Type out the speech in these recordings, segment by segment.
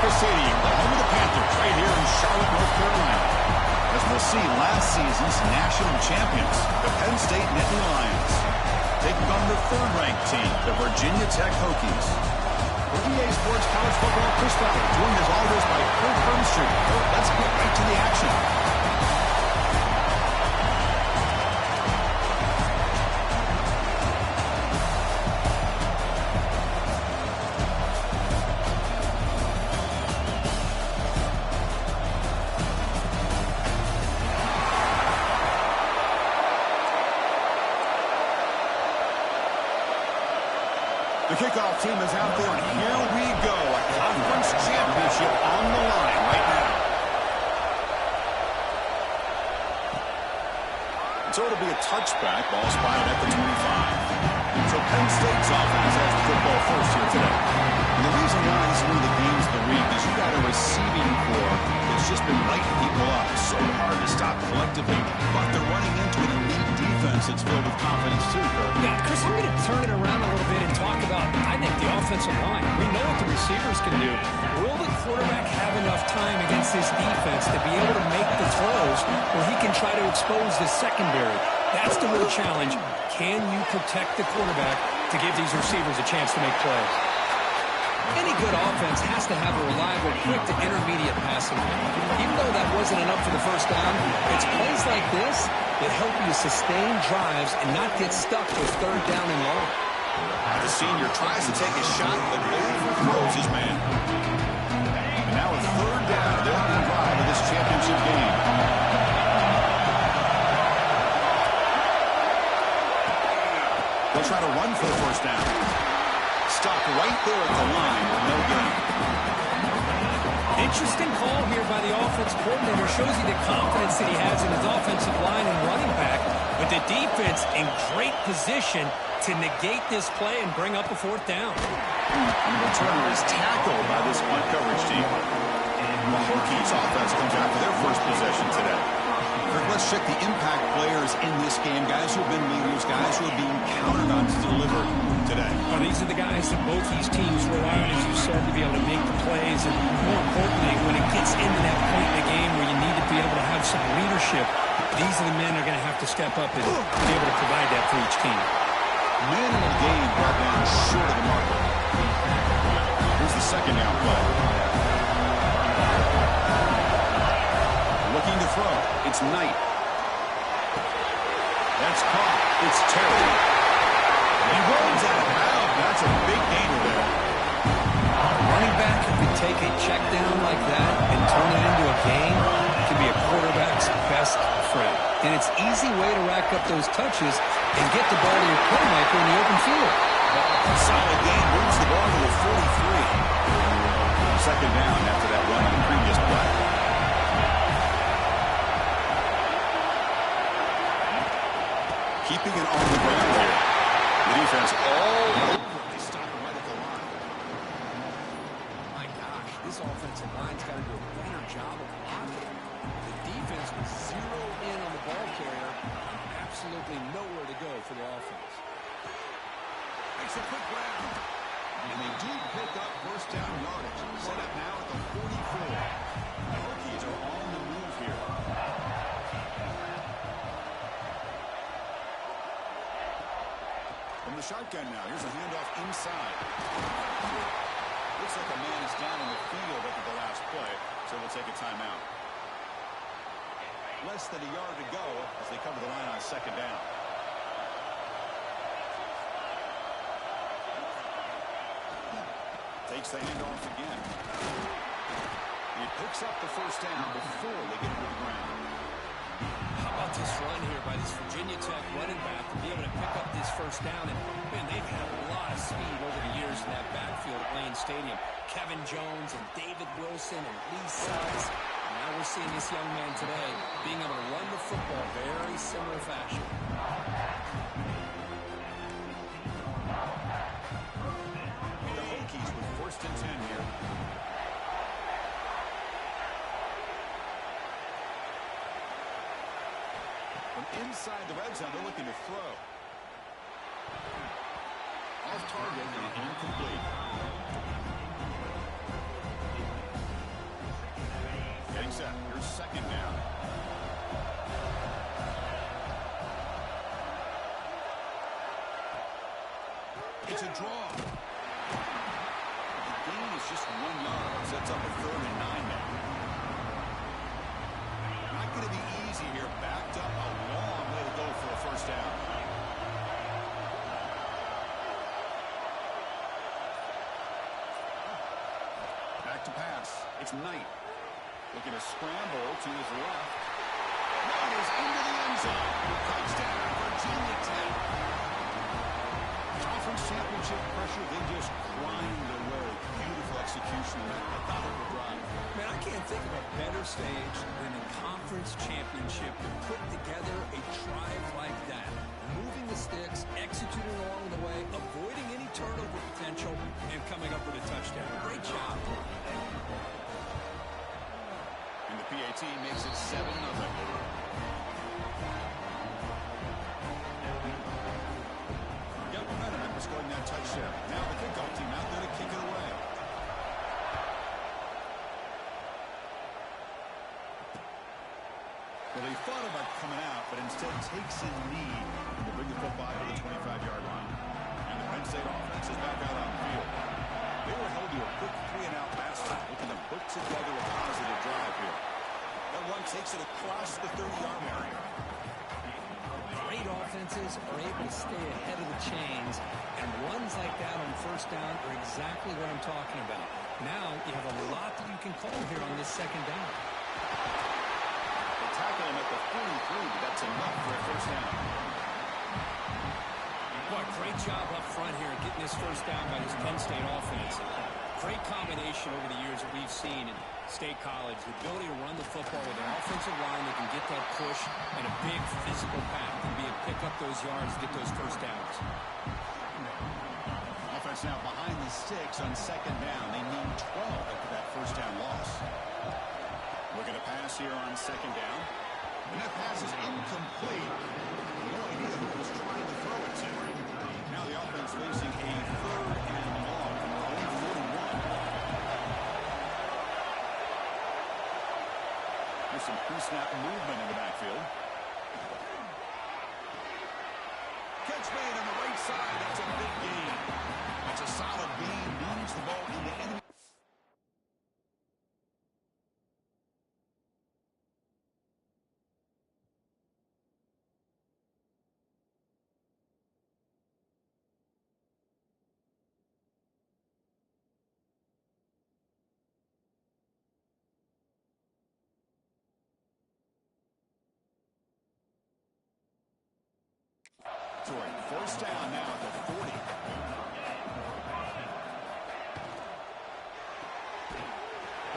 Memorial Stadium, the home of the Panthers, right here in Charlotte, North Carolina. As we'll see, last season's national champions, the Penn State Nittany Lions, taking on the third-ranked team, the Virginia Tech Hokies. For EA Sports College Football, Chris Valley, joined as always by Kurt Burnstreet. Let's get right to the action. The kickoff team is out there, and here we go. A conference championship on the line right now. So it'll be a touchback. Ball spotted at the 25. So Penn State's offense has the football first here today. And the reason why this is one of the games of the week is you got a receiving corps that's just been lighting people up. So hard to stop collectively. But they're running into an elite defense that's filled with confidence too, Kirk. Yeah, Chris, I'm going to turn it around a little bit and talk about, I think, the offensive line. We know what the receivers can do. Will the quarterback have enough time against this defense to be able to make the throws where he can try to expose the secondary? That's the real challenge. Can you protect the quarterback to give these receivers a chance to make plays? Any good offense has to have a reliable, quick to intermediate passing game. Even though that wasn't enough for the first down, it's plays like this that help you sustain drives and not get stuck with third down and long. The senior tries to take a shot, but overthrows his man. And now a third down. They'll be drive of this championship game. They'll try to run for the first down. Stop right there at the line with no gain. Interesting call here by the offense coordinator. Shows you the confidence that he has in his offensive line and running back. But the defense in great position to negate this play and bring up a fourth down. And the returner is tackled by this punt coverage team. And the Hokies offense comes out for their first possession today. Let's check the impact players in this game. Guys who have been leaders, guys who are being counted on to deliver today. Well, these are the guys that both these teams rely on, as you said, to be able to make the plays. And more importantly, when it gets into that point in the game where you need to be able to have some leadership, these are the men that are going to have to step up and be able to provide that for each team. Minimal gain brought down short of the marker. Here's the second down play. Looking to throw. It's Knight. That's caught. It's Terry. He rolls out of bounds. That's a big gainer there. Running back who can take a check down like that and turn it into a gain can be a quarterback's best friend. And it's an easy way to rack up those touches and get the ball to your playmaker in the open field. A solid gain moves the ball to a 43. Second down after that run on the previous play. Keeping it on the ground here. The defense all over. They stop it right at the line. My gosh, this offensive line's got to do a better job of blocking. The defense was zero in on the ball carrier. Absolutely nowhere to go for the offense. Makes a quick grab. And they do pick up first down yardage. Set up now at the 44. The Hokies are on the move here. From the shotgun now, here's a handoff inside. Looks like a man is down in the field after the last play, so we'll take a timeout. Less than a yard to go as they cover the line on second down. Takes the handoff again. He picks up the first down before they get to the ground. How about this run here by this Virginia Tech running back to be able to pick up this first down? And, man, they've had a lot of speed over the years in that backfield at Lane Stadium. Kevin Jones and David Wilson and Lee Suggs. And now we're seeing this young man today being able to run the football very similar fashion. The Hokies with first and 10 here. From inside the red zone, they're looking to throw. Off target and incomplete. set. Here's second down. It's a draw. The gain is just 1 yard. Sets up a 3rd and 9 now. Not going to be easy here. Backed up a long way to go for a first down. Back to pass. It's Knight. Looking to scramble to his left. That is into the end zone. Touchdown, Virginia Tech. Conference championship pressure, they just grind away. Beautiful execution in that methodical drive. Man, I can't think of a better stage than the conference championship to put together a drive like that. Moving the sticks, executing along the way, avoiding any turnover potential, and coming up with a touchdown. Great job. And the PAT makes it 7-0. Got momentum after scoring that touchdown. Now the kickoff team out there to kick it away. Well, he thought about coming out, but instead takes a knee to bring the football to the 25-yard line. And the Penn State offense is back out on the field. They were held to a quick 3-and-out last time, looking to put together a positive drive here. That one takes it across the 30-yard area. Great offenses are able to stay ahead of the chains, and runs like that on first down are exactly what I'm talking about. Now you have a lot that you can call here on this second down. They tackle him at the 43, but that's enough for a first down. Boy, great job up front here getting this first down by this Penn State offense. Great combination over the years that we've seen in State College. The ability to run the football with an offensive line that can get that push and a big physical pack and be able to pick up those yards, get those first downs. Offense now behind the sticks on second down. They need 12 after that first down loss. We're going to pass here on second down. And that pass is incomplete. No idea who was trying to throw it to. Now the offense facing a 3rd and long from their own 41. There's some pre-snap movement in the backfield. Catch made on the right side. That's a big gain. That's a solid gain. Moves the ball into enemy. First down now at the 40.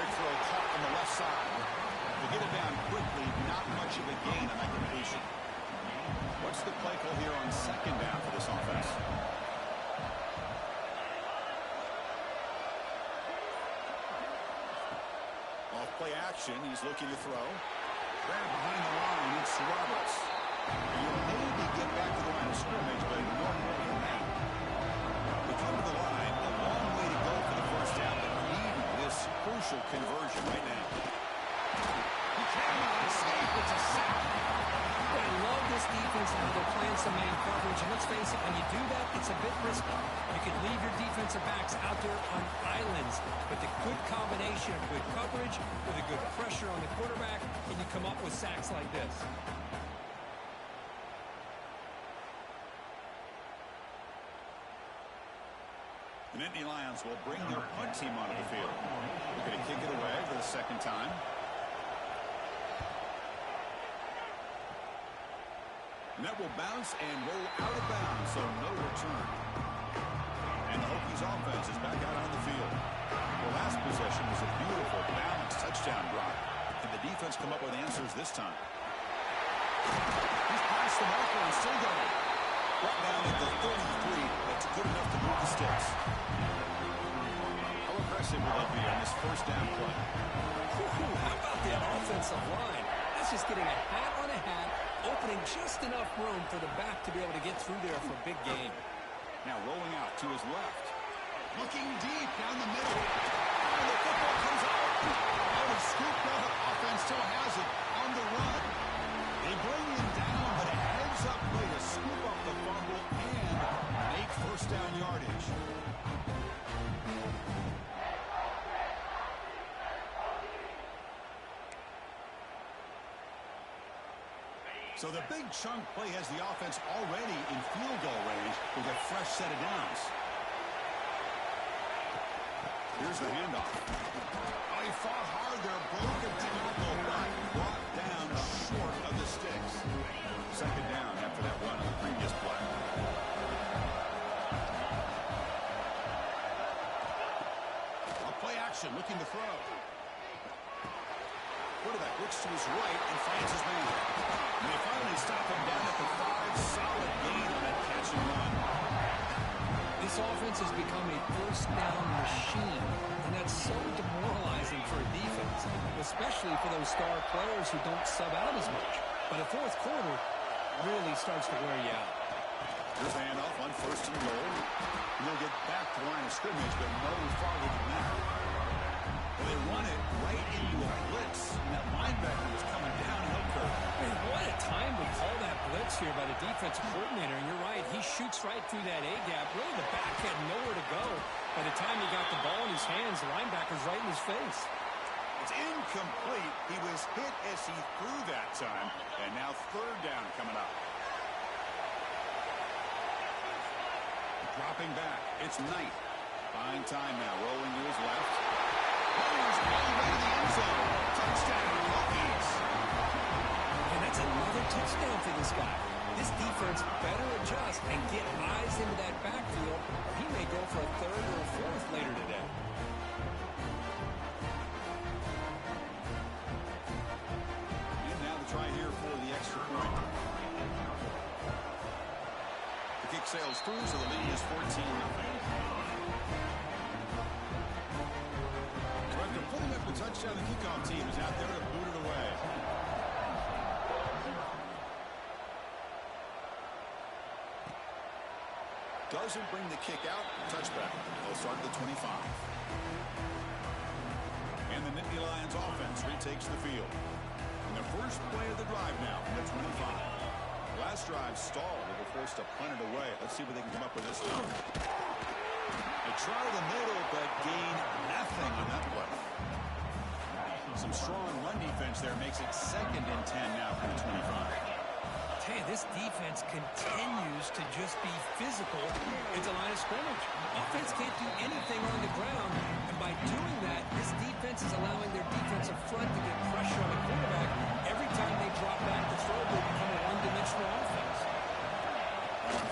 Big throw caught on the left side. To get it down quickly, not much of a gain on that completion. What's the play call here on second down for this offense? Off play action, he's looking to throw. Grab behind the line, it's Roberts. You'll maybe get back to the line of scrimmage, but no more than that. We come to the line, a long way to go for the first down, but needing this crucial conversion right now. He cannot escape. It's a sack. I love this defense and how they're playing some man coverage. And let's face it, when you do that, it's a bit risky. You can leave your defensive backs out there on islands, but the good combination of good coverage with a good pressure on the quarterback, and you come up with sacks like this. The Nittany Lions will bring their punt team onto the field. They're going to kick it away for the second time. And that will bounce and roll out of bounds, so no return. And the Hokies offense is back out on the field. The last possession was a beautiful, balanced touchdown drive. Can the defense come up with answers this time? He's past the marker and still going. Right down at the 33. That's good enough to move the sticks. How aggressive will they be on this first down play? How about that offensive line? That's just getting a hat on a hat, opening just enough room for the back to be able to get through there for a big game. Now rolling out to his left. Looking deep down the middle. And the football comes out. Out of scooped up. Offense still has it on the run. They bring him down, but a heads-up play to scoop up the fumble and make first down yardage. So the big chunk play has the offense already in field goal range with a fresh set of downs. Here's the handoff. Oh, he fought hard there, broke a tackle, but brought down short of the sticks. Second down after that run on the previous play. A play action, looking to throw. Quarterback looks to his right and finds his man. And they finally stop him down at the 5. Solid gain on that catch and run. This offense has become a first down machine, and that's so demoralizing for a defense, especially for those star players who don't sub out as much. But a fourth quarter really starts to wear you out. Here's the handoff on first and goal. And they'll get back to the line of scrimmage, but no farther than that. Well, they run it right into a blitz, and that linebacker was coming downhill curve. Man, what a time to call that blitz here by the defensive coordinator. And you're right, he shoots right through that A-gap. Really, the back had nowhere to go. By the time he got the ball in his hands, the linebacker's right in his face. It's incomplete. He was hit as he threw that time, and now third down coming up. Dropping back, it's Knight. Buying time now, rolling to his left. Runs all the way to the end zone. Touchdown, Hokies. And that's another touchdown for this guy. This defense better adjust and get eyes into that backfield, or he may go for a third or a fourth later today. And now the try here for the extra point. The kick sails through, so the lead is 14-0. Pulling up the touchdown, the kickoff team is out there to boot it away. Doesn't bring the kick out. Touchback. They'll start at the 25. And the Nittany Lions offense retakes the field. And the first play of the drive now from the 25. Last drive stalled. They were forced to punt it away. Let's see what they can come up with this time. They try the middle, but gain nothing on that play. Some strong run defense there makes it 2nd and 10 now from the 25. Tell you, this defense continues to just be physical at the line of scrimmage. Offense can't do anything on the ground, and by doing that, this defense is allowing their defensive front to get pressure on the quarterback. Every time they drop back to throw, they become a one-dimensional offense.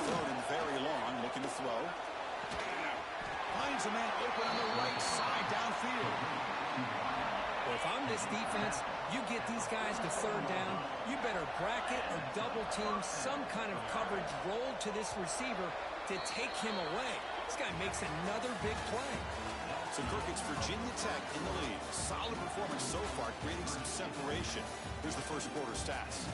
Thrown in very long, looking to throw. Finds a man open on the right side downfield. Well, if I'm this defense, you get these guys to third down, you better bracket or double team some kind of coverage roll to this receiver to take him away. This guy makes another big play. So, Kirk, it's Virginia Tech in the lead. Solid performance so far, creating some separation. Here's the first quarter stats.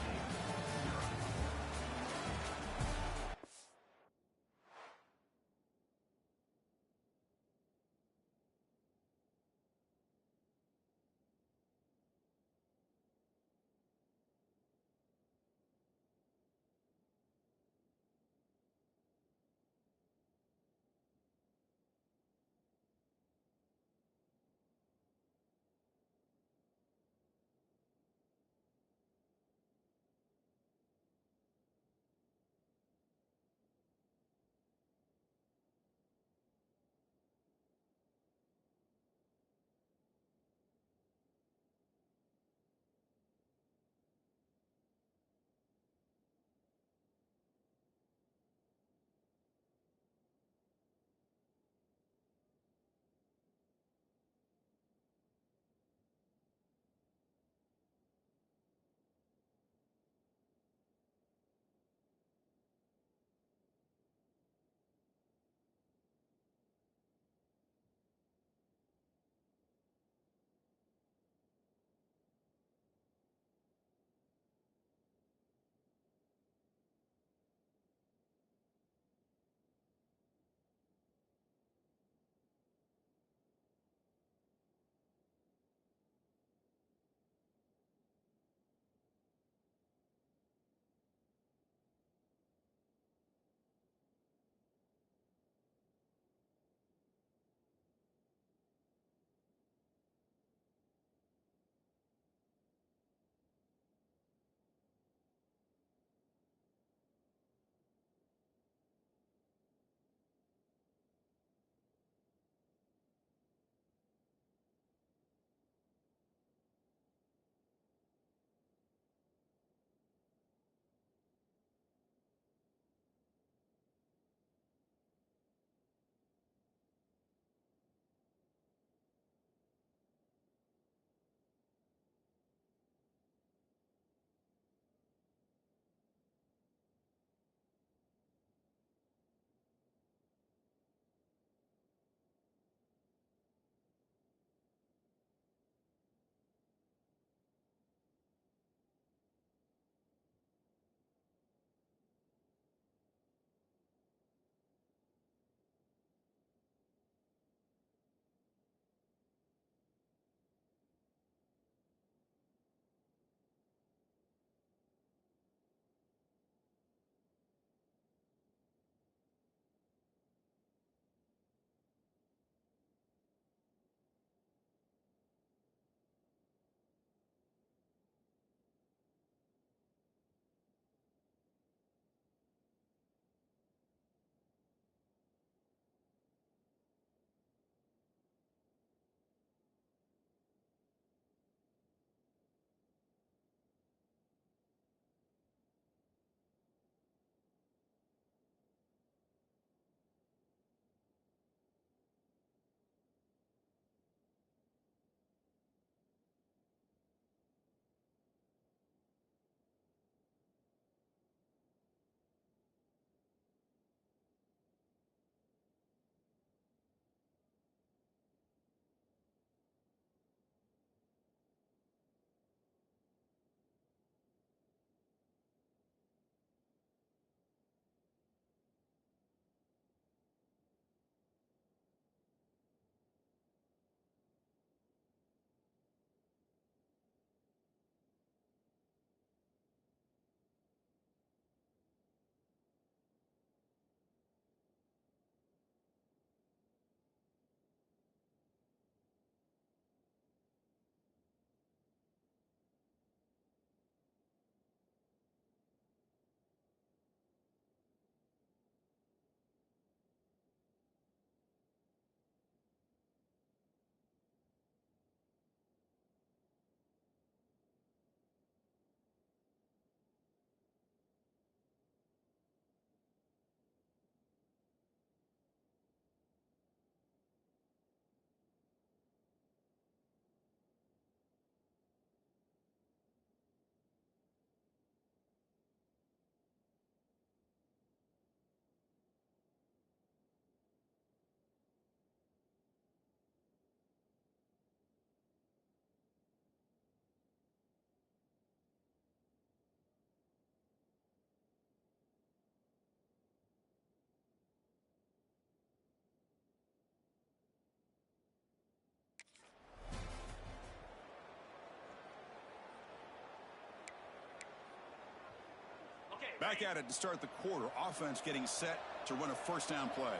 Back at it to start the quarter. Offense getting set to run a first down play.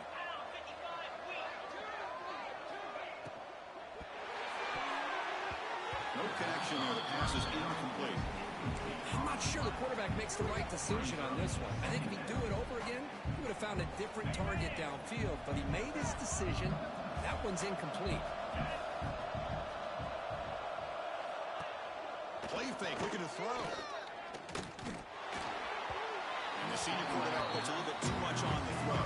No connection there. The pass is incomplete. I'm not sure the quarterback makes the right decision on this one. I think if he'd do it over again, he would have found a different target downfield, but he made his decision. That one's incomplete. Play fake, looking to throw. And the senior quarterback puts a little bit too much on the throw.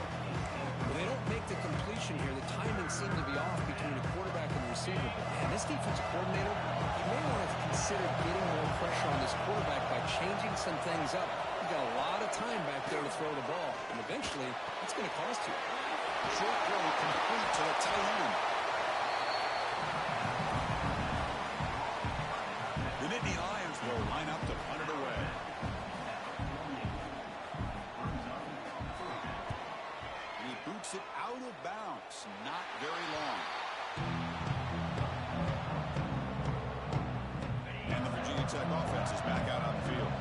Well, they don't make the completion here. The timing seemed to be off between the quarterback and the receiver. But, man, this defensive coordinator, he may want to consider getting more pressure on this quarterback by changing some things up. He's got a lot of time back there to throw the ball, and eventually it's going to cost you. Short throw complete to the tight end. The Nittany Lions will line up to punt it away. And he boots it out of bounds. Not very long. And the Virginia Tech offense is back out on the field.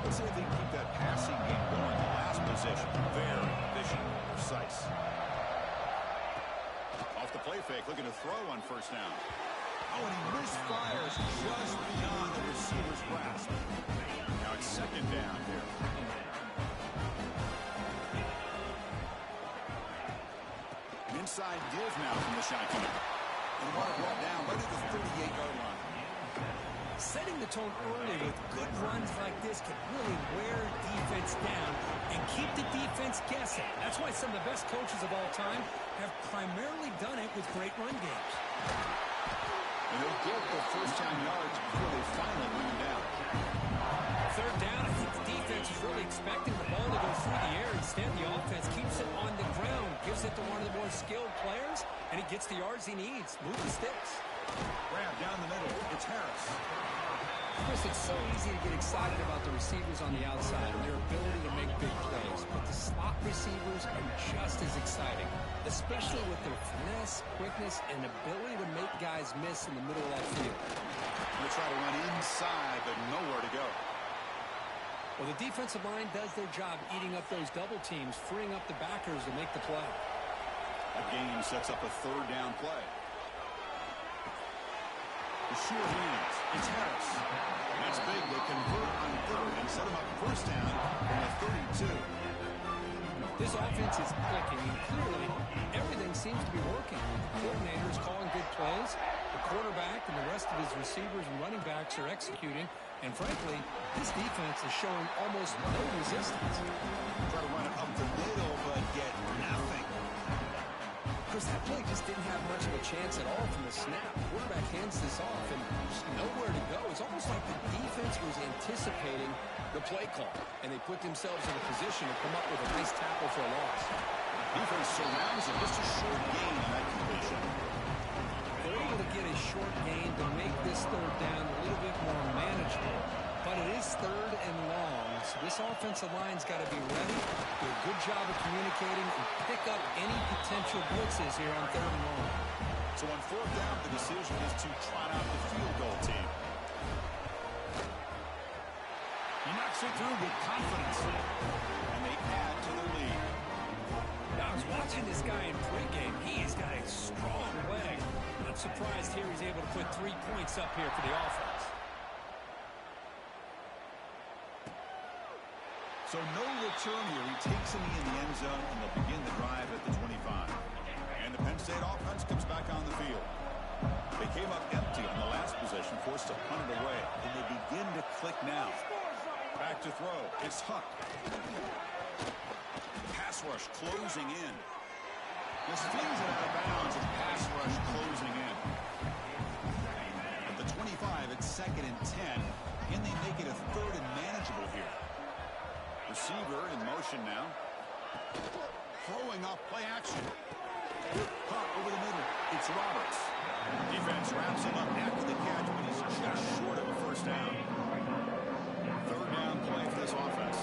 Let's see if they can keep that passing game going. The last possession, very efficient, precise. Off the play fake, looking to throw on first down. Oh, and he misfires just beyond the receiver's grasp. Now it's second down here. An inside give now from the shotgun. And Mark brought down right at the 38-yard line. Setting the tone early with good runs like this can really wear defense down and keep the defense guessing. That's why some of the best coaches of all time have primarily done it with great run games. And they'll get the first-down yards before they finally bring them down. Third down, I think the defense is really expecting the ball to go through the air. Instead, the offense keeps it on the ground, gives it to one of the more skilled players, and he gets the yards he needs. Move the sticks. Grab down the middle. It's Harris. Chris, it's so easy to get excited about the receivers on the outside and their ability to make big plays, but the slot receivers are just as exciting, especially with their finesse, quickness, and ability to make guys miss in the middle of that field. They'll try to run inside, but nowhere to go. Well, the defensive line does their job eating up those double teams, freeing up the backers to make the play. That game sets up a third down play. The short hands. It's Harris. That's big. They convert on third and set him up first down from the 32. This offense is clicking, and clearly everything seems to be working. The coordinator is calling good plays. The quarterback and the rest of his receivers and running backs are executing. And frankly, this defense is showing almost no resistance. Try to run it up the middle, but get nothing. Chris, that play just didn't have much of a chance at all from the snap. The quarterback hands this off, and there's nowhere to go. It's almost like the defense was anticipating the play call, and they put themselves in a position to come up with a nice tackle for a loss. Defense surrounds him. Just a short gain on that completion. They're able to get a short gain to make this third down a little bit more manageable. But it is third and long, so this offensive line's got to be ready, do a good job of communicating, and pick up any potential blitzes here on third and long. So on fourth down, the decision is to trot out the field goal team. He knocks it through with confidence, and they add to their lead. Now, I was watching this guy in pregame. He's got a strong leg. Not surprised here he's able to put 3 points up here for the offense. So no return here. He takes him in the end zone, and they'll begin the drive at the 25. And the Penn State offense comes back on the field. They came up empty on the last possession, forced to punt it away. And they begin to click now. Back to throw. It's Huck. Pass rush closing in. This flings it out of bounds and pass rush closing in. At the 25, it's 2nd and 10. Can they make it a third and manageable here? Receiver in motion now. Throwing off play action. Caught over the middle. It's Roberts. Defense wraps him up after the catch, but he's just short of a first down. Third down play for this offense.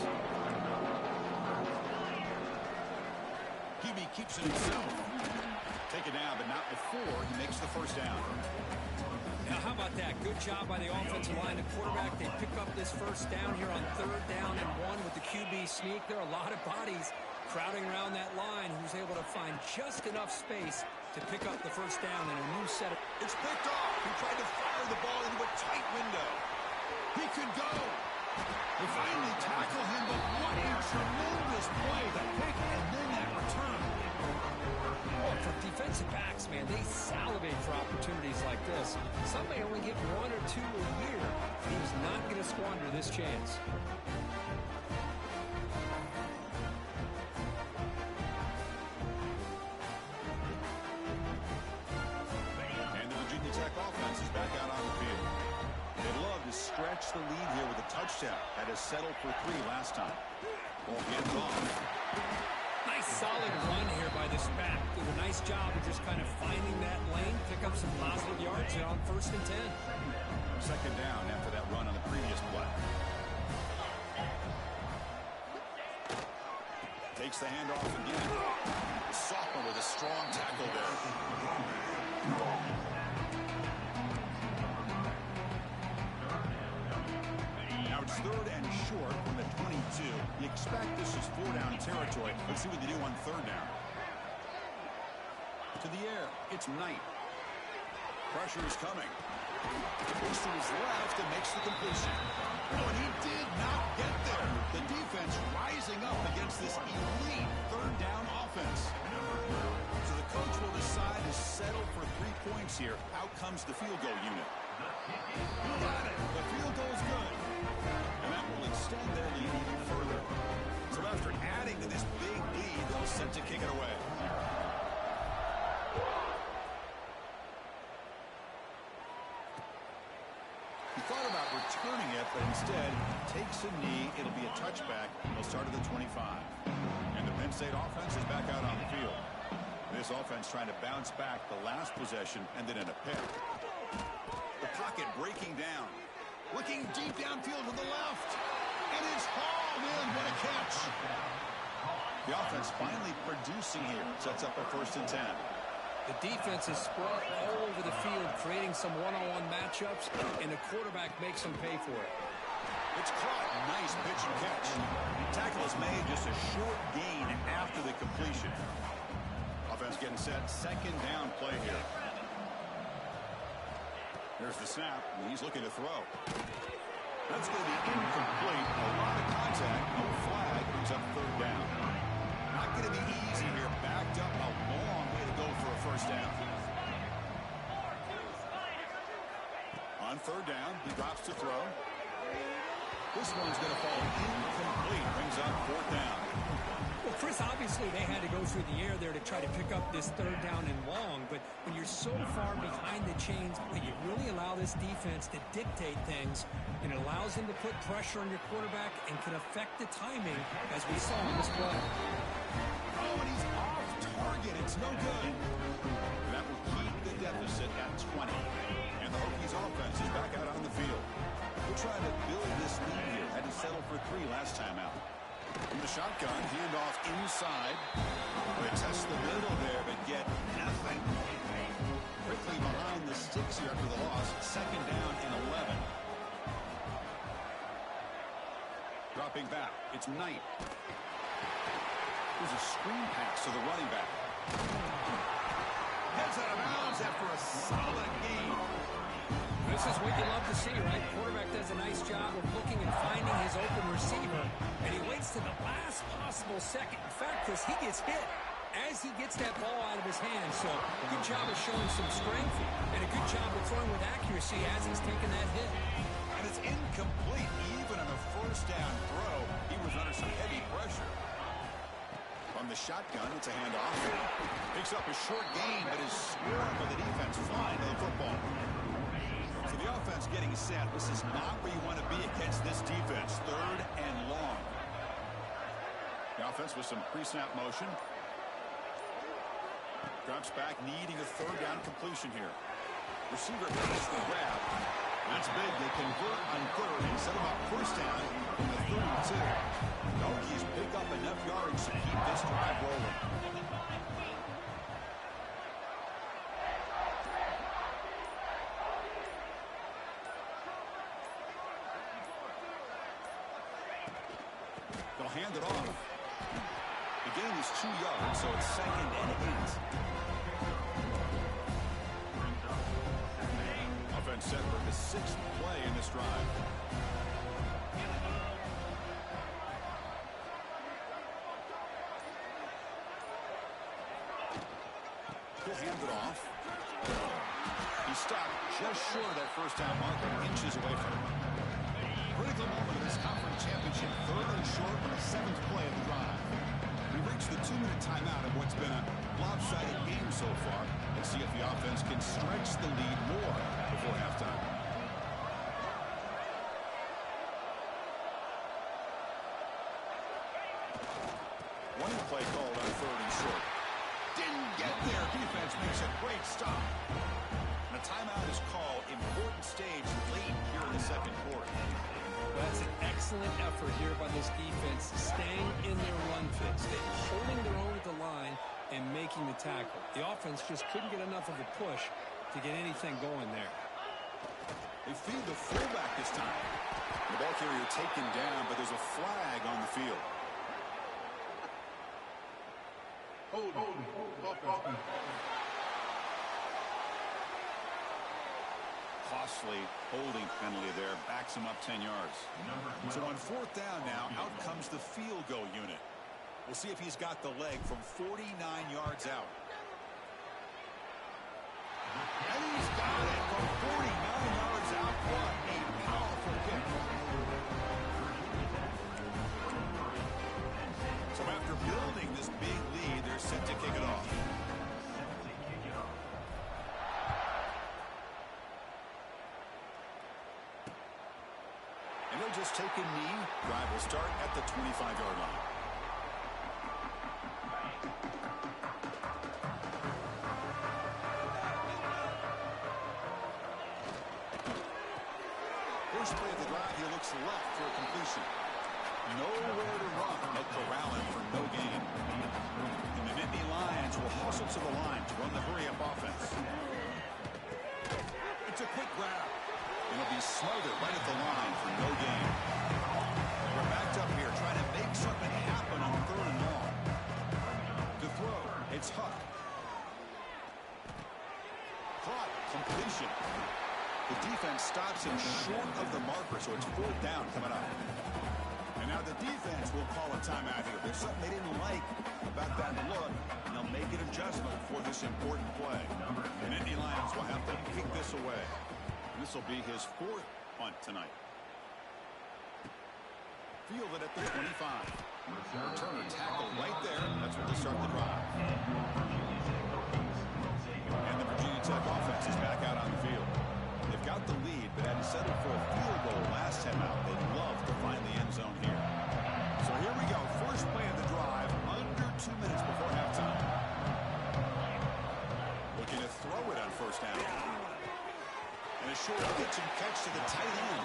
Hebe keeps it himself. Take it down, but not before he makes the first down. Now, how about that? Good job by the offensive line. The quarterback, they pick up this first down here on 3rd down and 1 with the QB sneak. There are a lot of bodies crowding around that line who's able to find just enough space to pick up the first down in a new set of... It's picked off. He tried to fire the ball into a tight window. He could go. They finally tackle him, but what a tremendous play. The pick and then that return. Oh, for defensive backs, man, they salivate for opportunities like this. Some may only get 1 or 2 a year. He's not going to squander this chance. And the Virginia Tech offense is back out on the field. They'd love to stretch the lead here with a touchdown. Had to settle for 3 last time. Ball hands off. Nice solid run here by this back. Did a nice job of just kind of finding that lane, pick up some positive yards there on 1st and 10. 2nd down after that run on the previous play. Takes the handoff again. The sophomore with a strong tackle there. Now it's 3rd and short from the 22. You expect this is 4-down territory. Let's see what they do on 3rd down. To the air. It's Knight. Pressure is coming. Goes to his left and makes the completion. Oh, and he did not get there. The defense rising up against this elite 3rd down offense. So the coach will decide to settle for 3 points here. Out comes the field goal unit. You got it. The field goal is good. And that will extend their lead even further. So after adding to this big lead, they'll set to kick it away. He thought about returning it, but instead takes a knee. It'll be a touchback. He'll start at the 25. And the Penn State offense is back out on the field. This offense trying to bounce back the last possession, ended in a pick. The pocket breaking down. Looking deep downfield to the left. And it's hauled in. What a catch. The offense finally producing here. Sets up a 1st and 10. The defense is spread all over the field, creating some one-on-one matchups, and the quarterback makes them pay for it. It's caught. Nice pitch and catch. Tackle is made, just a short gain after the completion. Offense getting set. 2nd down play here. There's the snap, and he's looking to throw. That's going to be incomplete. A lot of contact. No flag. Brings up 3rd down. Not going to be easy here. Backed up a long way to go for a 1st down. On 3rd down, he drops to throw. This one's going to fall incomplete. Brings up 4th down. Well, Chris, obviously they had to go through the air there to try to pick up this 3rd down and long, but when you're so far behind the chains, you really allow this defense to dictate things, and it allows them to put pressure on your quarterback and can affect the timing, as we saw in this play. Oh, and he's off target. It's no good. And that will keep the deficit at 20. And the Hokies offense is back out on the field. We're trying to build this lead here. Had to settle for 3 last time out. From the shotgun, handoff inside. They test the middle there, but get nothing. Quickly behind the sticks here after the loss. 2nd down and 11. Dropping back. It's Knight. There's a screen pass to the running back. Heads out of bounds after a solid game. This is what you love to see, right? Quarterback does a nice job of looking and finding his open receiver, and he waits to the last possible second. In fact, Chris, he gets hit as he gets that ball out of his hands. So good job of showing some strength and a good job of throwing with accuracy as he's taking that hit. And it's incomplete. Even on a 1st down throw, he was under some heavy pressure. From the shotgun, it's a handoff. Picks up a short gain, but is scored by the defense flying to the football. So the offense getting set. This is not where you want to be against this defense. 3rd and long. The offense with some pre-snap motion. Drops back, needing a 3rd down completion here. Receiver makes the grab. That's big. They convert on 3rd and set them up 1st down from the 32. The Hokies pick up enough yards to keep this drive rolling. They'll hand it off. The gain is 2 yards, so it's 2nd and 8. Offense set for the 6th play in this drive. He'll hand it off. He stopped just short of that first down marker, inches away from him. Critical moment of this conference championship, 3rd and short on the 7th play of the drive. We've reached the 2-minute timeout of what's been a lopsided game so far. Let's see if the offense can stretch the lead more before halftime. One play called on 3rd and short. Didn't get there. Defense makes a great stop. And a timeout is called. Important stage late here in the 2nd quarter. That's an excellent effort here by this defense, staying in their run fit, holding their own at the line and making the tackle. The offense just couldn't get enough of a push to get anything going there. They feed the fullback this time. The ball carrier taken down, but there's a flag on the field. Costly holding penalty there, backs him up 10 yards. So on 4th down now, out comes the field goal unit. We'll see if he's got the leg from 49 yards out. And he's got it from 49 yards out. What a powerful kick. So after building this big lead, they're set to kick it off. And they'll just take a knee. Drive will start at the 25-yard line. First play of the drive, he looks left for a completion. Nowhere to run. They'll corral him for no gain. And the Nittany Lions will hustle to the line to run the hurry-up offense. It's a quick grab. It'll be smothered right at the line for no gain. We're backed up here trying to make something happen on 3rd and long. To throw, it's Huck. Caught, completion. The defense stops him short of the marker, so it's 4th down coming up. And now the defense will call a timeout here. There's something they didn't like about that look, and they'll make an adjustment for this important play. And Nittany Lions will have to kick this away. This will be his 4th punt tonight. Fielded at the 25. Returner tackle right there. That's where they start the drive. And the Virginia Tech offense is back out on the field. They've got the lead, but hadn't settled for a field goal last time out. They'd love to find the end zone here. So here we go. First play of the drive, under 2 minutes before halftime. Looking to throw it on 1st down. And a short pitch and catch to the tight end.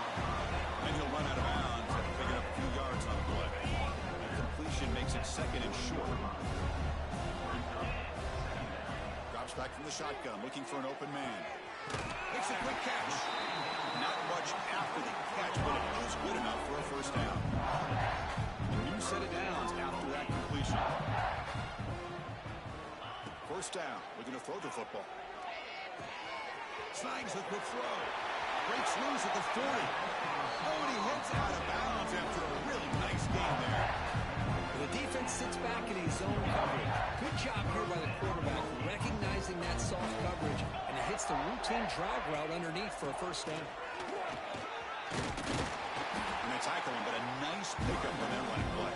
And he'll run out of bounds after picking up a few yards on the play. And completion makes it 2nd and short. Drops back from the shotgun, looking for an open man. Makes a quick catch. Not much after the catch, but it was good enough for a 1st down. A new set of downs after that completion. 1st down, looking to throw the football. Slides the quick throw. Breaks loose at the 40. Oh, and he hits out of bounds after a really nice game there. The defense sits back in his zone coverage. Good job here by the quarterback, recognizing that soft coverage, and it hits the routine drag route underneath for a 1st down. And they tackle him, but a nice pickup on that running play.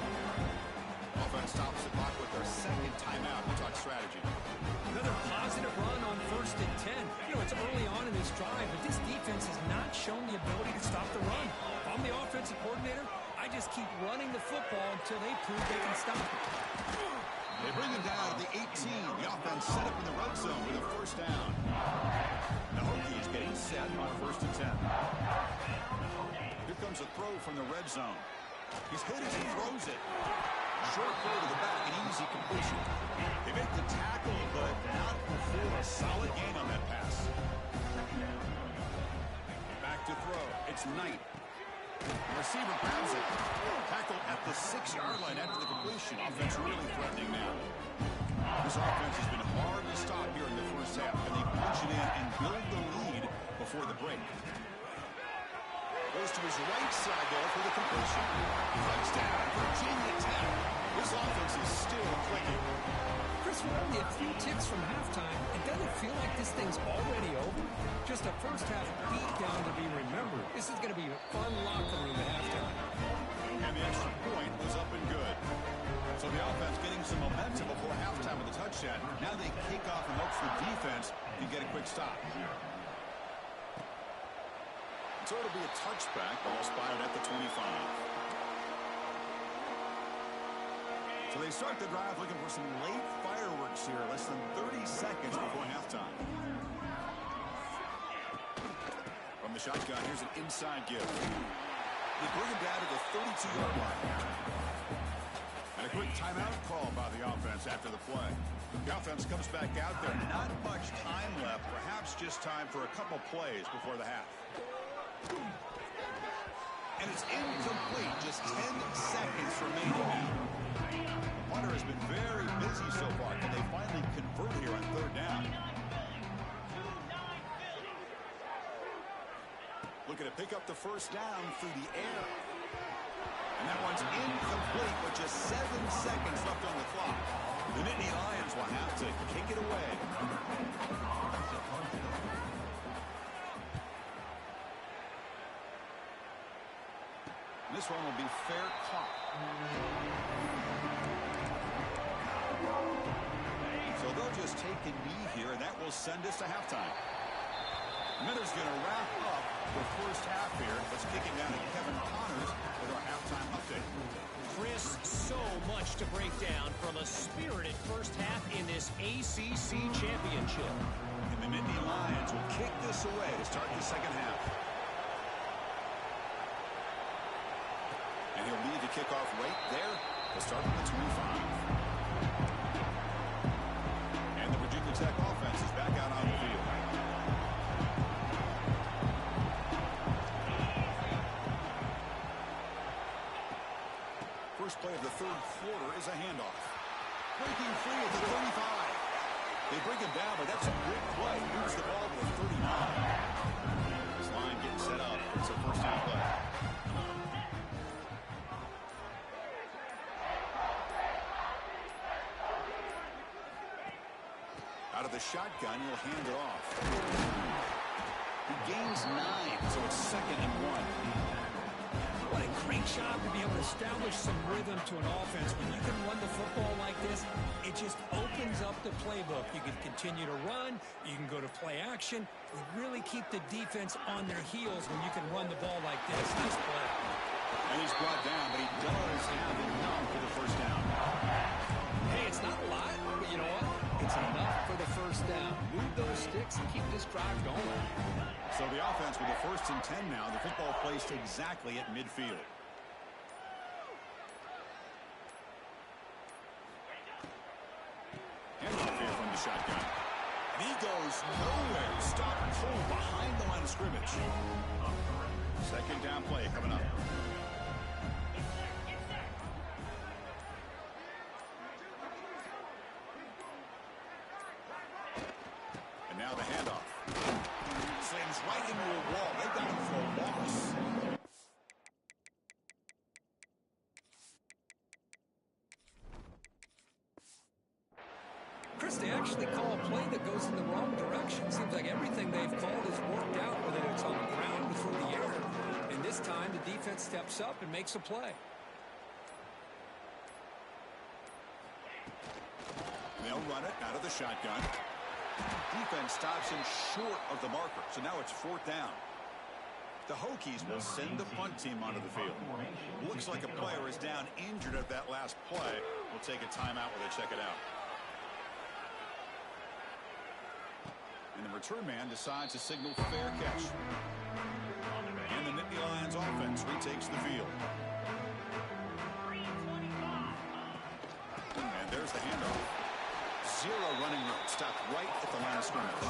Offense stops the clock with their 2nd timeout. We'll talk strategy. Another positive run on 1st and 10. You know, it's early on in this drive, but this defense has not shown the ability to stop the run. If I'm the offensive coordinator, I just keep running the football until they prove they can stop it. They bring him down to the 18. The offense set up in the red zone with a 1st down. The Hokies getting set on 1st and 10. Here comes a throw from the red zone. He's hit as he throws it. Short throw to the back, an easy completion. They make the tackle, but not before a solid gain on that pass. Back to throw. It's Knight. The receiver grabs it. Tackle at the 16. 6-yard line after the completion. Offense really threatening now. This offense has been hard to stop here in the first half, and they punch it in and build the lead before the break. Goes to his right side there for the completion. Touchdown, Virginia Tech. This offense is still clicking. Chris, we're only a few ticks from halftime. It doesn't feel like this thing's already over. Just a first-half beatdown to be remembered. This is going to be a fun locker room at halftime. And the extra point was up and good. So the offense getting some momentum before halftime with a touchdown. Now they kick off and hopes the defense can get a quick stop. So it'll be a touchback. Ball spotted at the 25. So they start the drive looking for some late fireworks here. Less than 30 seconds before halftime. From the shotgun, here's an inside give. They bring him down to the 32-yard line. And a quick timeout call by the offense after the play. The offense comes back out there. Not much time left. Perhaps just time for a couple plays before the half. And it's incomplete. Just 10 seconds remaining now. The punter has been very busy so far. Can they finally convert here on third down? Looking to pick up the first down through the air. And that one's incomplete with just 7 seconds left on the clock. The Nittany Lions will have to kick it away. This one will be fair caught. So they'll just take a knee here, and that will send us to halftime. Miller's going to wrap up the first half here. Let's kick it down to Kevin Connors with our halftime update. Chris, so much to break down from a spirited first half in this ACC championship. And the Nittany Lions will kick this away to start the second half. And he'll lead the kickoff right there to start at the 25. And the Virginia Tech offense is back out on the field. First play of the third quarter is a handoff. Breaking free at the 35. They bring him down, but that's a great play. Moves the ball to the 39. This line getting set up. It's a first down play. Out of the shotgun, he'll hand it off. He gains 9, so it's 2nd and 1. What a great job to be able to establish some rhythm to an offense. When you can run the football like this, it just opens up the playbook. You can continue to run. You can go to play action. You really keep the defense on their heels when you can run the ball like this. Nice play. And he's brought down, but he does have enough for the first down. Hey, it's not a lot, but you know what? It's enough for the first down. Move those sticks and keep this drive going. So the offense with the 1st and 10 now. The football placed exactly at midfield. Handoff here from the shotgun. And he goes nowhere. Stop cold behind the line of scrimmage. Second down play coming up. And now the handoff. Slams right into a wall. They got him for a loss. Chris, they actually call a play that goes in the wrong direction. Seems like everything they've called has worked out, whether it's on the ground or through the air. And this time, the defense steps up and makes a play. They'll run it out of the shotgun. Defense stops him short of the marker, so now it's 4th down. The Hokies will send the punt team onto the field. Looks like a player is down injured at that last play. We'll take a timeout while they check it out. And the return man decides to signal fair catch. And the Nittany Lions offense retakes the field. And there's the handoff. zero running room. Stopped right at the line of scrimmage.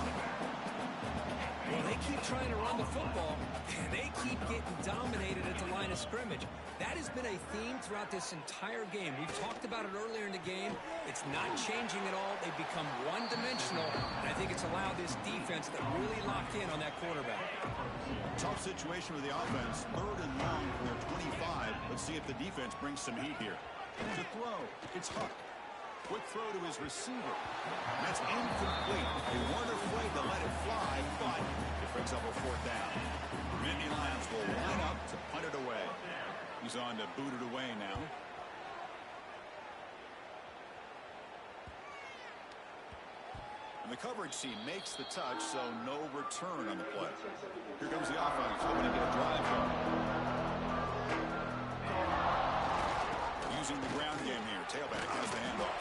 Well, they keep trying to run the football, and they keep getting dominated at the line of scrimmage. That has been a theme throughout this entire game. We've talked about it earlier in the game. It's not changing at all. They've become one-dimensional, and I think it's allowed this defense to really lock in on that quarterback. Tough situation with the offense. 3rd and long from their 25. Let's see if the defense brings some heat here. To throw, it's Huck. Quick throw to his receiver. That's incomplete. They weren't afraid to let it fly, but it brings up a 4th down. Nittany Lions will line up to punt it away. He's on to boot it away now. And the coverage team makes the touch, so no return on the play. Here comes the offense, hoping to get a drive going. Using the ground game here. Tailback has the handoff.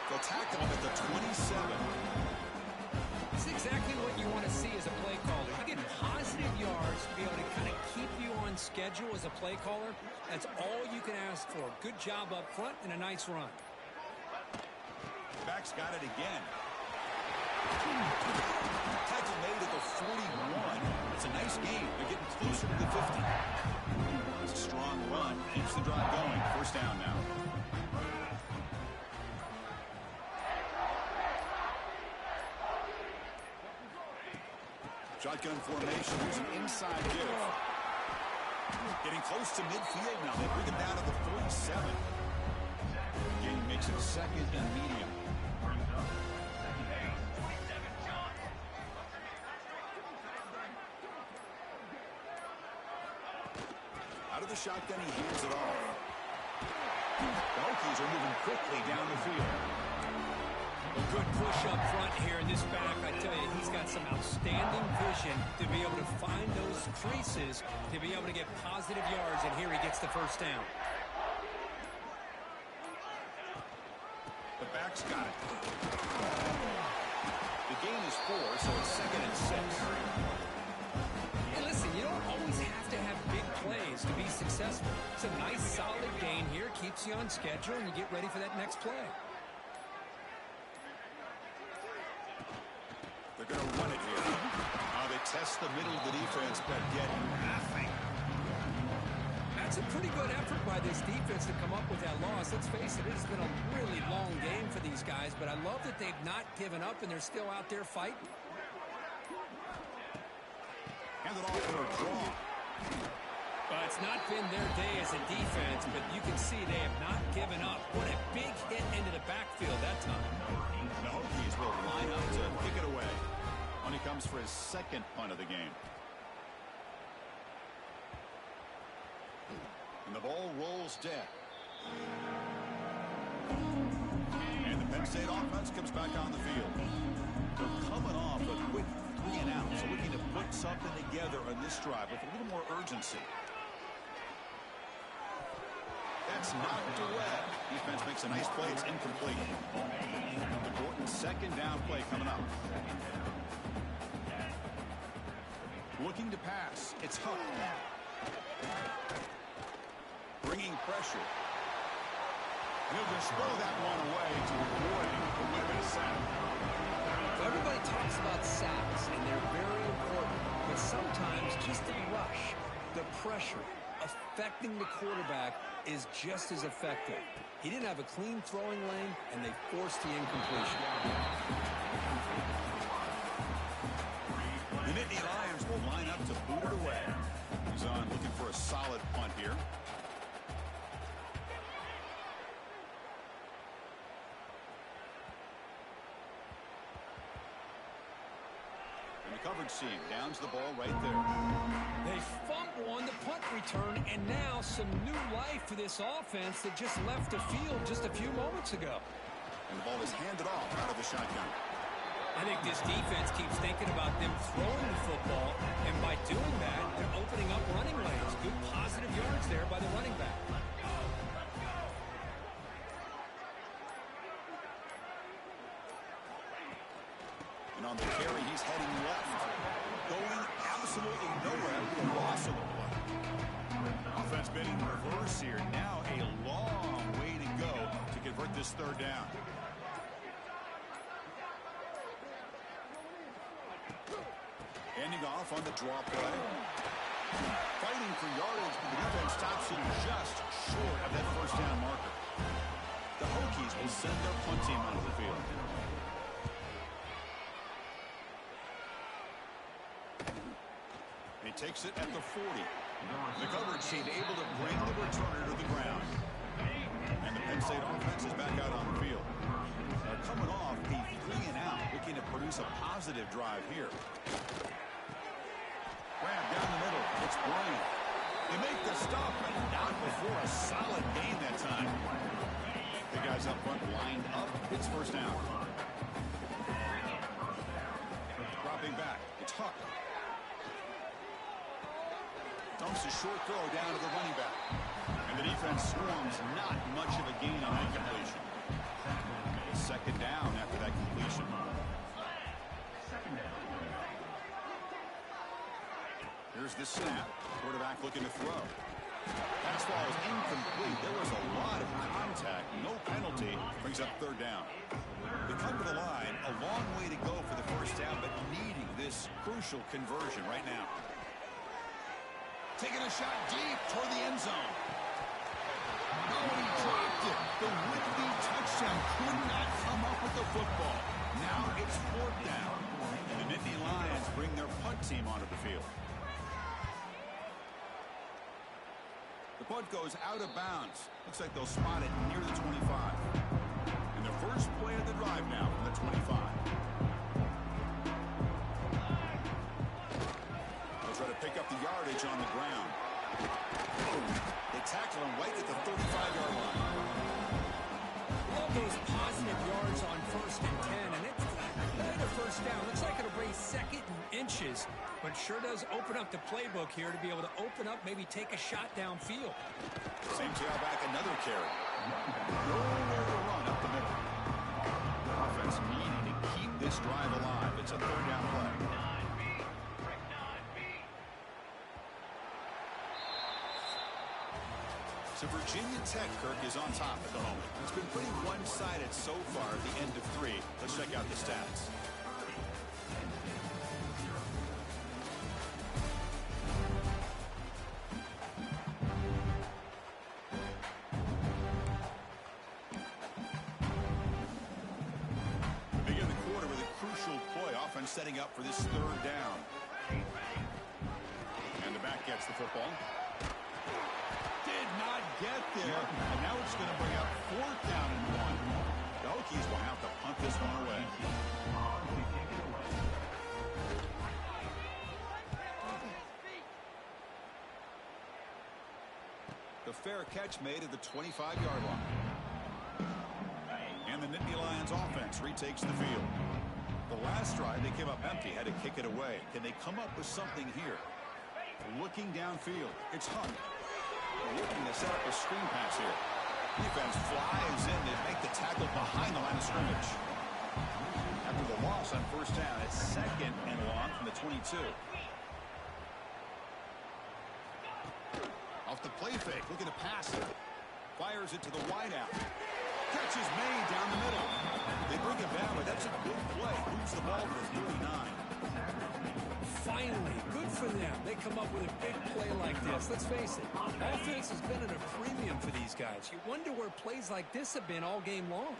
They'll tackle him at the 27. This is exactly what you want to see as a play caller. You get positive yards to be able to kind of keep you on schedule as a play caller. That's all you can ask for. Good job up front and a nice run. Back's got it again. Tackle made at the 41. It's a nice game. They're getting closer to the 50. It's a strong run. Keeps the drive going. 1st down now. Shotgun formation. Here's an inside give. Getting close to midfield now. They bring him down to the 47. Game makes it 2nd and medium. Out of the shotgun, he hands it off. The Hokies are moving quickly down the field. A good push up front here in this back. I tell you, he's got some outstanding vision to be able to find those creases, to be able to get positive yards, and here he gets the 1st down. The back's got it. The gain is 4, so it's 2nd and 6. Hey, listen, you don't always have to have big plays to be successful. It's a nice, solid gain here. Keeps you on schedule, and you get ready for that next play. They're going to run it here. They test the middle of the defense, but get nothing. That's a pretty good effort by this defense to come up with that loss. Let's face it, it's been a really long game for these guys, but I love that they've not given up and they're still out there fighting. Hand it off for a draw. It's not been their day as a defense, but you can see they have not given up. What a big hit into the backfield that time. The Hokies will line up to kick it away. When he comes for his 2nd punt of the game. And the ball rolls dead. And the Penn State offense comes back on the field. They're coming off a quick 3 and out, so looking to put something together on this drive with a little more urgency. That's knocked away. Defense makes a nice play. It's incomplete. Important 2nd down play coming up. Looking to pass. It's Huck. Bringing pressure. He'll just throw that one away to avoid a bit of a sack. Everybody talks about sacks, and they're very important. But sometimes just the rush, the pressure, affecting the quarterback is just as effective. He didn't have a clean throwing lane, and they forced the incompletion. The Nittany Lions will line up to boot it away. He's on looking for a solid punt here. And the coverage team downs the ball right there. They fumble on the punt return, and now some new life for this offense that just left the field just a few moments ago. And the ball is handed off out of the shotgun. I think this defense keeps thinking about them throwing the football, and by doing that, they're opening up running lanes. Good positive yards there by the running back. And on the carry, he's heading left. Going absolutely nowhere with a loss of the play. Offense been in reverse here. Now a long way to go to convert this 3rd down. Ending off on the draw play. Fighting for yardage, but the defense stops him just short of that first down marker. The Hokies will send their punt team onto the field. He takes it at the 40. The coverage team able to bring the returner to the ground. And the Penn State offense is back out on the field. Coming off a 3-and-out, looking to produce a positive drive here. Grab down the middle. It's Bryant. They make the stop, but not before a solid gain that time. The guys up front lined up. It's first down. Dropping back. It's Huck. Dumps a short throw down to the running back. And the defense swarms. Not much of a gain on that completion. Second down after that completion. Here's the snap. Quarterback looking to throw. Pass ball is incomplete. There was a lot of contact. No penalty. Brings up third down. They come to the line. A long way to go for the first down, but needing this crucial conversion right now. Taking a shot deep toward the end zone. Oh, he dropped it. The would-be touchdown could not come up with the football. Now it's fourth down. And the Nittany Lions bring their punt team onto the field. The punt goes out of bounds. Looks like they'll spot it near the 25. And the first play of the drive now from the 25. They'll try to pick up the yardage on the ground. They tackle him right at the 35-yard line. Love those positive yards on 1st and 10, and it's not a first down. Looks like it'll raise second and inches, but sure does open up the playbook here to be able to open up, maybe take a shot downfield. Same tailback, another carry. Nowhere to run up the middle. Offense needing to keep this drive alive. It's a third down play. So Virginia Tech, Kirk, is on top at the moment. It's been pretty one-sided so far at the end of 3. Let's check out the stats. Begin the quarter with a crucial play. Offense setting up for this third down. And the back gets the football. Did not get there, and now it's going to bring up fourth down and 1. The Hokies will have to punt this one away. The fair catch made at the 25-yard line. And the Nittany Lions offense retakes the field. The last drive, they came up empty, had to kick it away. Can they come up with something here? Looking downfield, it's Hunt. Looking to set up a screen pass here. Defense flies in to make the tackle behind the line of scrimmage. After the loss on first down, it's second and long from the 22. Off the play fake, looking to pass it. Fires it to the wideout. Catch is made down the middle. They bring it down, but that's a good play. Moves the ball to the 39. Finally, good for them. They come up with a big play like this. Let's face it, offense has been at a premium for these guys. You wonder where plays like this have been all game long.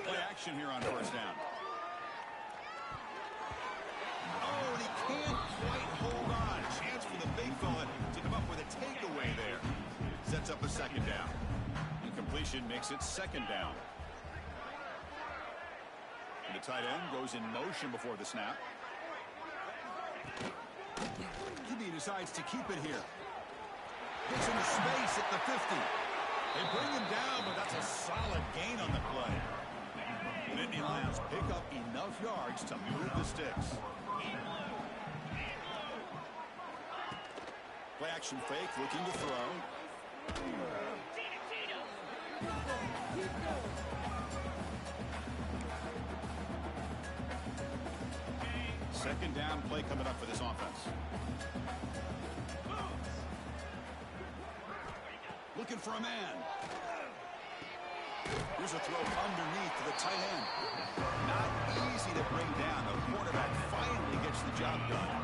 Play action here on first down. Oh, and he can't quite hold on. Chance for the big fella to come up with a takeaway there. Sets up a second down. Incompletion makes it second down. And the tight end goes in motion before the snap. QB decides to keep it here. Gets into space at the 50. They bring him down, but that's a solid gain on the play. The Nittany Lions pick up enough yards to move the sticks. Play action fake, looking to throw. Second down play coming up for this offense. Looking for a man. Here's a throw underneath to the tight end. Not easy to bring down. The quarterback finally gets the job done.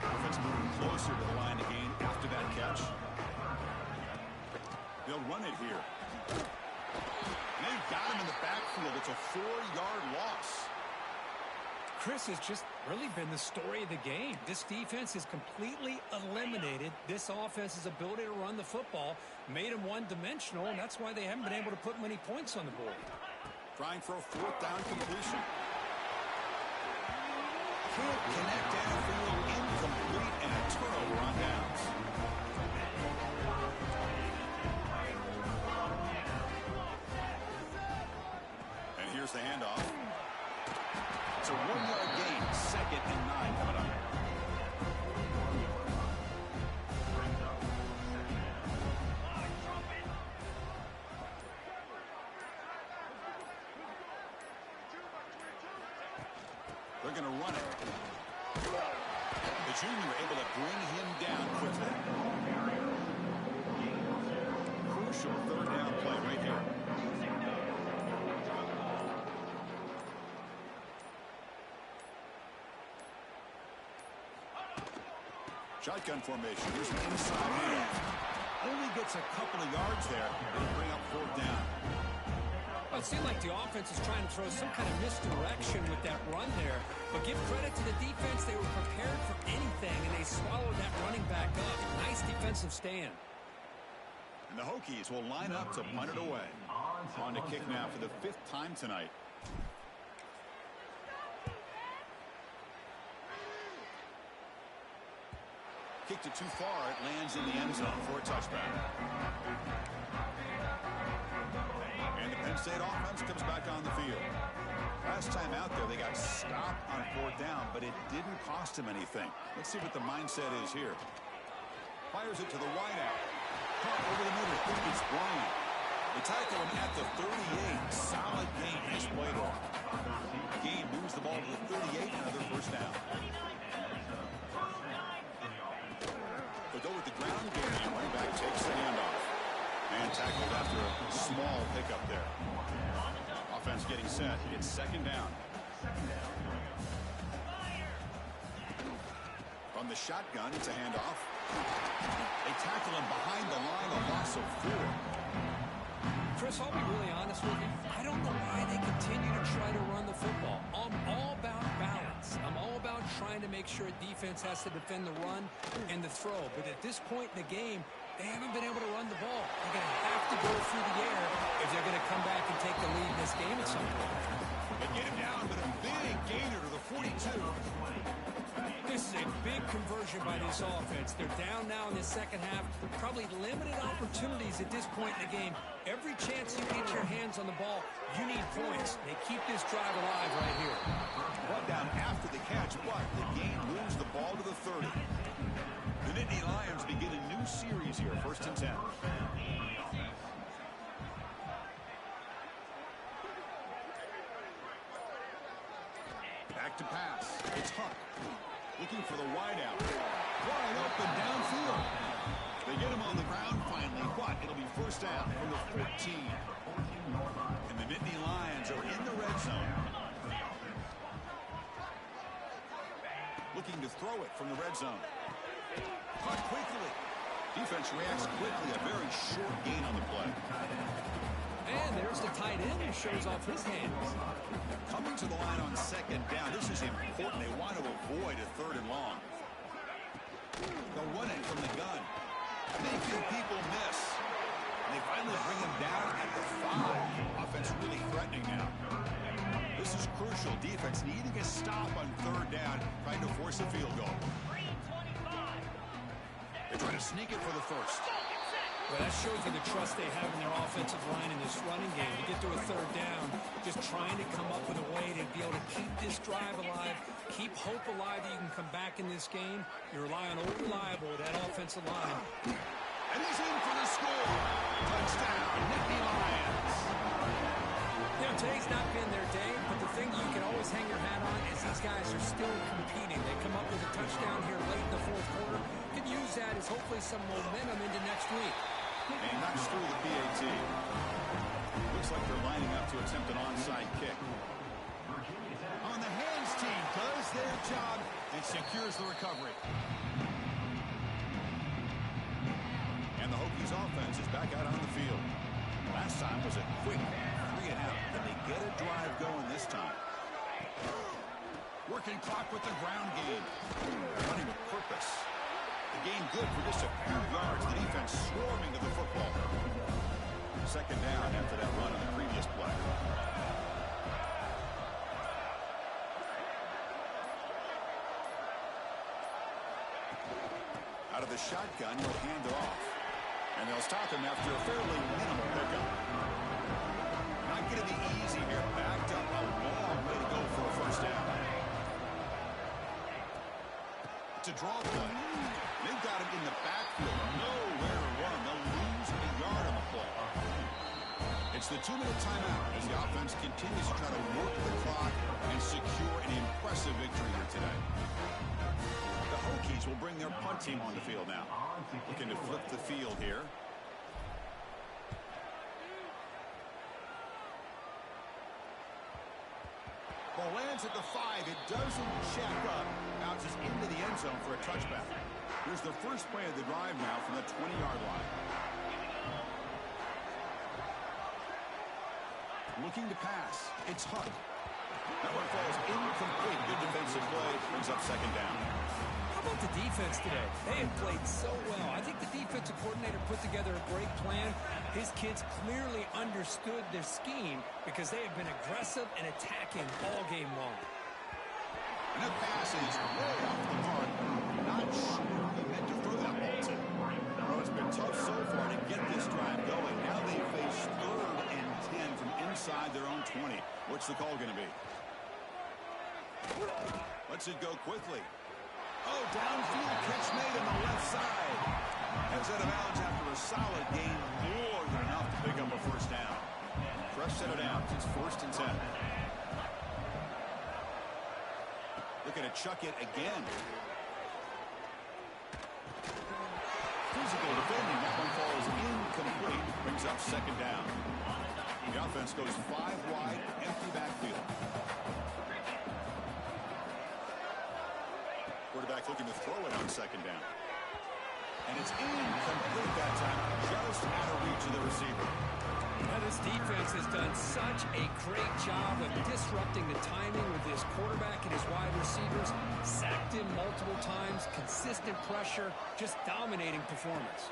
Offense moving closer to the line of gain after that catch. They'll run it here. And they've got him in the backfield. It's a 4-yard loss. Chris, has just really been the story of the game. This defense has completely eliminated this offense's ability to run the football, made them one-dimensional, and that's why they haven't been able to put many points on the board. Trying for a 4th down completion. Can't connect downfield, incomplete, and a turnover on downs. And here's the handoff. It's a 1-yard gain, 2nd and 9 coming up. They're going to run it. The junior able to bring him down quickly. Crucial 3rd down play right here. Shotgun formation. Here's an inside handoff. Only gets a couple of yards there. It'll bring up 4th down. Well, it seemed like the offense is trying to throw some kind of misdirection with that run there. But give credit to the defense. They were prepared for anything, and they swallowed that running back up. Nice defensive stand. And the Hokies will line up to punt it away. On to kick now for the 5th time tonight. Kicked it too far. It lands in the end zone for a touchback. And the Penn State offense comes back on the field. Last time out there, they got stopped on 4th down, but it didn't cost them anything. Let's see what the mindset is here. Fires it to the wideout. Caught over the middle. It's Bryant. They tackle him at the 38. Solid gain. Nice play there. Gain moves the ball to the 38. Another 1st down. They'll go with the ground game. The running back takes the handoff. And tackled after a small pickup there. Offense getting set. It's 2nd down. From the shotgun, it's a handoff. They tackle him behind the line, a loss of 4. Chris, I'll be really honest with you. I don't know why they continue to try to run the football. I'm all about balance. I'm all about trying to make sure a defense has to defend the run and the throw. But at this point in the game, they haven't been able to run the ball. They're going to have to go through the air if they're going to come back and take the lead in this game at some point. They get him down, but a big gainer to the 42. This is a big conversion by this offense. They're down now in the 2nd half. Probably limited opportunities at this point in the game. Every chance you get your hands on the ball, you need points. They keep this drive alive right here. Brought down after the catch, but the game moves the ball to the 30. The Nittany Lions begin a new series here, 1st and 10. Back to pass. It's Huck. Looking for the wideout. Wide open downfield. They get him on the ground finally, but it'll be 1st down from the 14. And the Nittany Lions are in the red zone. Looking to throw it from the red zone. Caught quickly. Defense reacts quickly. A very short gain on the play. And there's the tight end who shows off his hands. Coming to the line on 2nd down. This is important. They want to avoid a 3rd and long. They'll run it from the gun. Making people miss. And they finally bring him down at the 5. Offense really threatening now. This is crucial. Defense needing a stop on 3rd down, trying to force a field goal. They try to sneak it for the 1st. Well, that shows you the trust they have in their offensive line in this running game. You get to a 3rd down, just trying to come up with a way to be able to keep this drive alive, keep hope alive that you can come back in this game. You rely on old reliable, that offensive line. And he's in for the score. Touchdown, Nittany Lions. You know, today's not been their day, but the thing you can always hang your hat on is these guys are still competing. They come up with a touchdown here late in the 4th quarter. Can use that as hopefully some momentum into next week. And knocks through the PAT. Looks like they're lining up to attempt an onside kick. On the hands team does their job and secures the recovery. And the Hokies offense is back out on the field. Last time was a quick 3-and-out. Can they get a drive going this time? Working clock with the ground game. Running with purpose. The game good for just a few yards. The defense swarming to the football. Second down after that run on the previous play. Out of the shotgun, he'll hand it off. And they'll stop him after a fairly minimal pickup. Not going to be easy here. Backed up a long way to go for a first down. It's a draw play. They've got him in the backfield. Nowhere to run. They'll lose a yard on the play. It's the 2-minute timeout as the offense continues to try to work the clock and secure an impressive victory here today. The Hokies will bring their punt team on the field now. Looking to flip the field here. Ball lands at the 5. It doesn't check up. Bounces into the end zone for a touchback. Here's the first play of the drive now from the 20-yard line. Looking to pass. It's Hunt. That one falls incomplete. Good defensive play. Brings up second down. How about the defense today? They have played so well. I think the defensive coordinator put together a great plan. His kids clearly understood their scheme because they have been aggressive and attacking all game long. And that pass is way off the mark. Not sure he meant to throw that ball to. Well, it's been tough so far to get this drive going. Now they face 3rd and 10 from inside their own 20. What's the call going to be? Lets it go quickly. Oh, downfield catch made on the left side. Heads out of bounds after a solid gain. More than enough to pick up a first down. Fresh set of downs. It's 1st and 10. Looking to chuck it again. Physical defending. That one falls incomplete. Brings up second down. The offense goes 5 wide, empty backfield. Quarterback looking to throw it on second down. And it's incomplete that time, just out of reach of the receiver. Now, this defense has done such a great job of disrupting the timing with his quarterback and his wide receivers. Sacked him multiple times, consistent pressure, just dominating performance.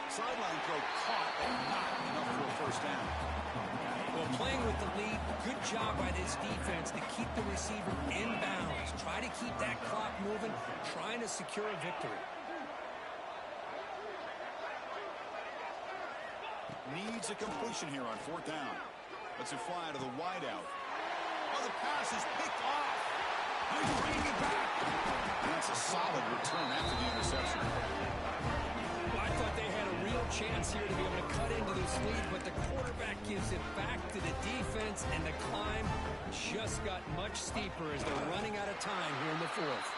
Sideline throw caught and not enough for a first down. Well, playing with the lead, good job by this defense to keep the receiver in bounds. Try to keep that clock moving, trying to secure a victory. Needs a completion here on 4th down. Lets it fly to the wideout. Oh, the pass is picked off. He's bringing it back. And that's a solid return after the interception. Well, I thought they had a real chance here to be able to cut into this lead, but the quarterback gives it back to the defense, and the climb just got much steeper as they're running out of time here in the 4th.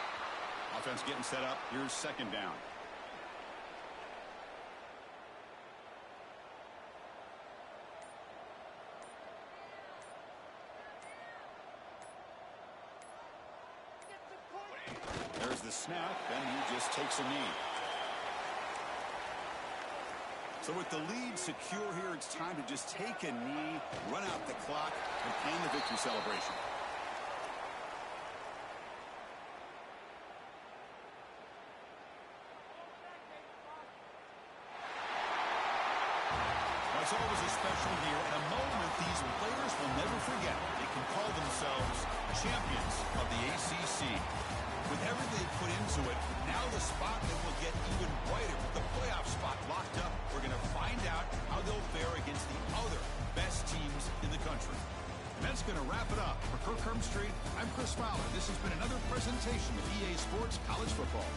Offense getting set up. Here's second down. There's the snap, and he just takes a knee. So with the lead secure here, it's time to just take a knee, run out the clock, and plan the victory celebration. Now, it's always a special year and a moment these players will never forget. They can call themselves champions of the ACC. With everything they put into it, now the spotlight will get even brighter. With the playoff spot locked up, we're going to find out how they'll fare against the other best teams in the country. And that's going to wrap it up. For Kirk Street, I'm Chris Fowler. This has been another presentation of EA Sports College Football.